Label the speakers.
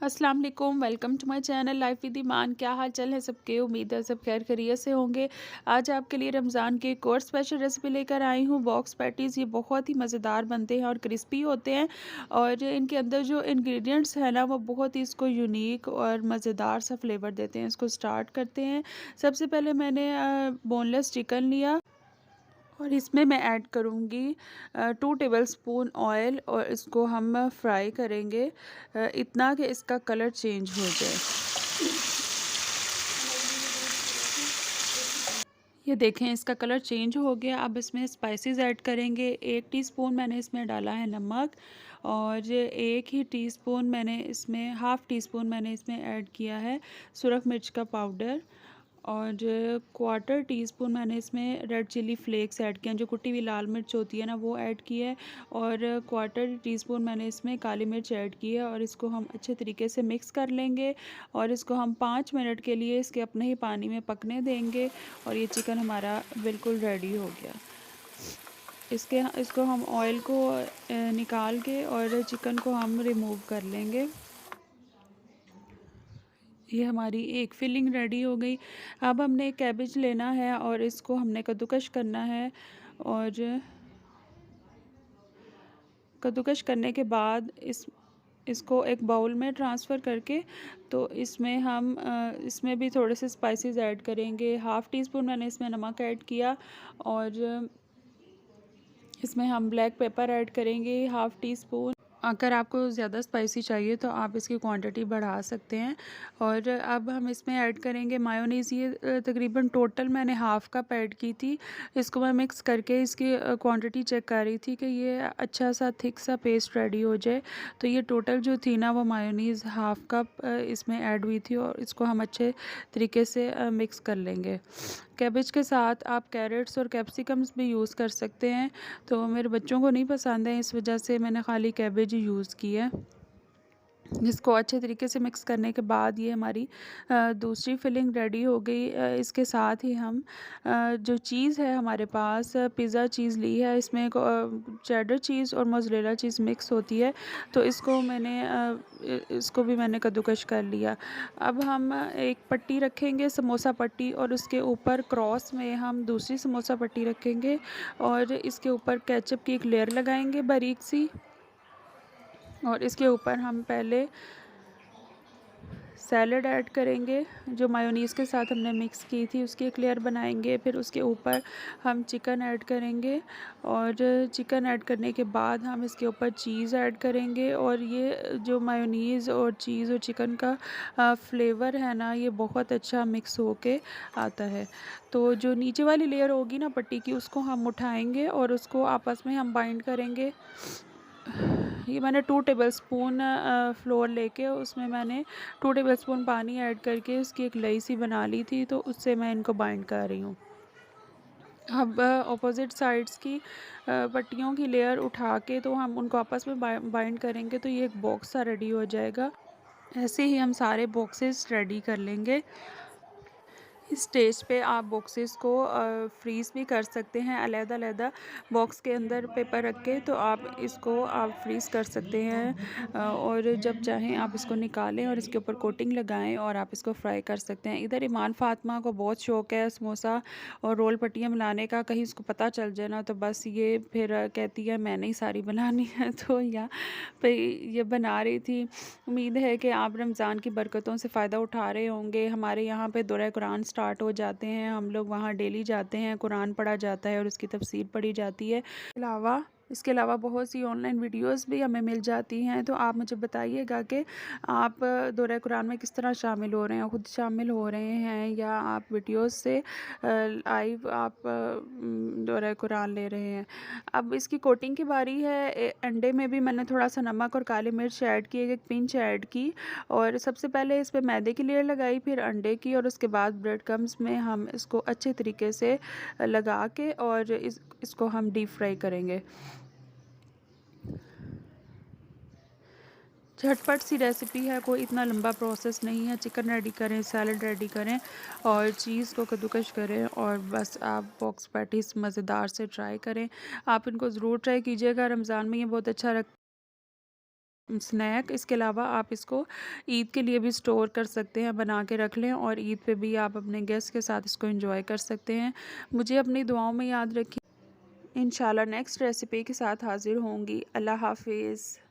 Speaker 1: अस्सलाम वालेकुम, welcome to my channel life with Iman. क्या हाल चाल है सबके? उम्मीद है सब खैर खैरियत से होंगे। आज आपके लिए रमज़ान की एक और स्पेशल रेसिपी लेकर आई हूँ, बॉक्स पैटीज़। ये बहुत ही मज़ेदार बनते हैं और क्रिस्पी होते हैं, और इनके अंदर जो इंग्रेडिएंट्स हैं ना, वो बहुत ही इसको यूनिक और मज़ेदार सा फ्लेवर देते हैं। इसको स्टार्ट करते हैं। सबसे पहले मैंने बोनलेस चिकन लिया, और इसमें मैं ऐड करूँगी 2 टेबलस्पून ऑयल, और इसको हम फ्राई करेंगे इतना कि इसका कलर चेंज हो जाए। ये देखें, इसका कलर चेंज हो गया। अब इसमें स्पाइसेस ऐड करेंगे। 1 टीस्पून मैंने इसमें डाला है नमक, और 1 ही टीस्पून मैंने इसमें, हाफ़ टी स्पून मैंने इसमें ऐड किया है सुरख मिर्च का पाउडर, और क्वार्टर टी स्पून मैंने इसमें रेड चिली फ्लेक्स ऐड किए हैं, जो कुटी हुई लाल मिर्च होती है ना, वो ऐड की है, और क्वार्टर टी स्पून मैंने इसमें काली मिर्च ऐड की है। और इसको हम अच्छे तरीके से मिक्स कर लेंगे, और इसको हम 5 मिनट के लिए इसके अपने ही पानी में पकने देंगे। और ये चिकन हमारा बिल्कुल रेडी हो गया। इसको हम ऑयल को निकाल के और चिकन को हम रिमूव कर लेंगे। ये हमारी एक फिलिंग रेडी हो गई। अब हमने कैबेज लेना है और इसको हमने कद्दूकश करना है, और कद्दूकश करने के बाद इसको एक बाउल में ट्रांसफ़र करके, तो इसमें हम इसमें भी थोड़े से स्पाइसेस ऐड करेंगे। हाफ़ टी स्पून मैंने इसमें नमक ऐड किया, और इसमें हम ब्लैक पेपर ऐड करेंगे हाफ़ टी स्पून। अगर आपको ज़्यादा स्पाइसी चाहिए तो आप इसकी क्वांटिटी बढ़ा सकते हैं। और अब हम इसमें ऐड करेंगे मायोनीज़। ये तकरीबन टोटल मैंने हाफ़ कप ऐड की थी। इसको मैं मिक्स करके इसकी क्वांटिटी चेक कर रही थी कि ये अच्छा सा थिक सा पेस्ट रेडी हो जाए। तो ये टोटल जो थी ना, वो मायोनीज़ हाफ़ कप इसमें ऐड हुई थी, और इसको हम अच्छे तरीके से मिक्स कर लेंगे। कैबेज के साथ आप कैरेट्स और कैप्सिकम्स भी यूज़ कर सकते हैं, तो मेरे बच्चों को नहीं पसंद है, इस वजह से मैंने खाली कैबेज ही यूज़ की है। इसको अच्छे तरीके से मिक्स करने के बाद ये हमारी दूसरी फिलिंग रेडी हो गई। इसके साथ ही हम जो चीज़ है हमारे पास, पिज़्ज़ा चीज़ ली है। इसमें चेडर चीज़ और मोज़रेला चीज़ मिक्स होती है, तो इसको भी मैंने कद्दूकश कर लिया। अब हम एक पट्टी रखेंगे, समोसा पट्टी, और उसके ऊपर क्रॉस में हम दूसरी समोसा पट्टी रखेंगे, और इसके ऊपर केचप की एक लेयर लगाएंगे बारीक सी, और इसके ऊपर हम पहले सैलड ऐड करेंगे, जो मायोनीज़ के साथ हमने मिक्स की थी, उसकी एक लेयर बनाएंगे। फिर उसके ऊपर हम चिकन ऐड करेंगे, और चिकन ऐड करने के बाद हम इसके ऊपर चीज़ ऐड करेंगे। और ये जो मायोनीज़ और चीज़ और चिकन का फ्लेवर है ना, ये बहुत अच्छा मिक्स होके आता है। तो जो नीचे वाली लेयर होगी ना पट्टी की, उसको हम उठाएंगे और उसको आपस में हम बाइंड करेंगे। ये मैंने 2 टेबलस्पून फ्लोर लेके उसमें मैंने 2 टेबलस्पून पानी ऐड करके उसकी एक लई सी बना ली थी, तो उससे मैं इनको बाइंड कर रही हूँ। अब ऑपोज़िट साइड्स की पट्टियों की लेयर उठा के, तो हम उनको आपस में बाइंड करेंगे, तो ये एक बॉक्स सा रेडी हो जाएगा। ऐसे ही हम सारे बॉक्सेस रेडी कर लेंगे। इस स्टेज पे आप बॉक्सेस को फ्रीज़ भी कर सकते हैं अलग-अलग बॉक्स के अंदर पेपर रख के, तो इसको आप फ्रीज़ कर सकते हैं, और जब चाहें आप इसको निकालें और इसके ऊपर कोटिंग लगाएं, और आप इसको फ्राई कर सकते हैं। इधर ईमान फ़ातिमा को बहुत शौक़ है समोसा और रोल पट्टियाँ बनाने का। कहीं उसको पता चल जाए ना, तो बस ये फिर कहती है मैंने ही सारी बनानी है। तो यहाँ पे ये बना रही थी। उम्मीद है कि आप रमज़ान की बरकतों से फ़ायदा उठा रहे होंगे। हमारे यहाँ पे दुरूद कुरान स्टार्ट हो जाते हैं, हम लोग वहाँ डेली जाते हैं, कुरान पढ़ा जाता है और उसकी तफसीर पढ़ी जाती है। इसके अलावा बहुत सी ऑनलाइन वीडियोस भी हमें मिल जाती हैं। तो आप मुझे बताइएगा कि आप दुरूद कुरान में किस तरह शामिल हो रहे हैं, खुद शामिल हो रहे हैं, या आप वीडियोस से लाइव आप दुरूद कुरान ले रहे हैं। अब इसकी कोटिंग की बारी है। अंडे में भी मैंने थोड़ा सा नमक और काली मिर्च ऐड की, एक पिंच ऐड की, और सबसे पहले इस पे मैदे की लेयर लगाई, फिर अंडे की, और उसके बाद ब्रेड क्रम्स में हम इसको अच्छे तरीके से लगा के, और इसको हम डीप फ्राई करेंगे। झटपट सी रेसिपी है, कोई इतना लंबा प्रोसेस नहीं है। चिकन रेडी करें, सैलड रेडी करें, और चीज़ को कद्दूकश करें, और बस आप बॉक्स पैटीज़ मज़ेदार से ट्राई करें। आप इनको ज़रूर ट्राई कीजिएगा, रमज़ान में ये बहुत अच्छा स्नैक। इसके अलावा आप इसको ईद के लिए भी स्टोर कर सकते हैं, बना के रख लें और ईद पे भी आप अपने गेस्ट के साथ इसको एंजॉय कर सकते हैं। मुझे अपनी दुआओं में याद रखिए। इंशाल्लाह नेक्स्ट रेसिपी के साथ हाज़िर होंगी। अल्लाह हाफ़िज़।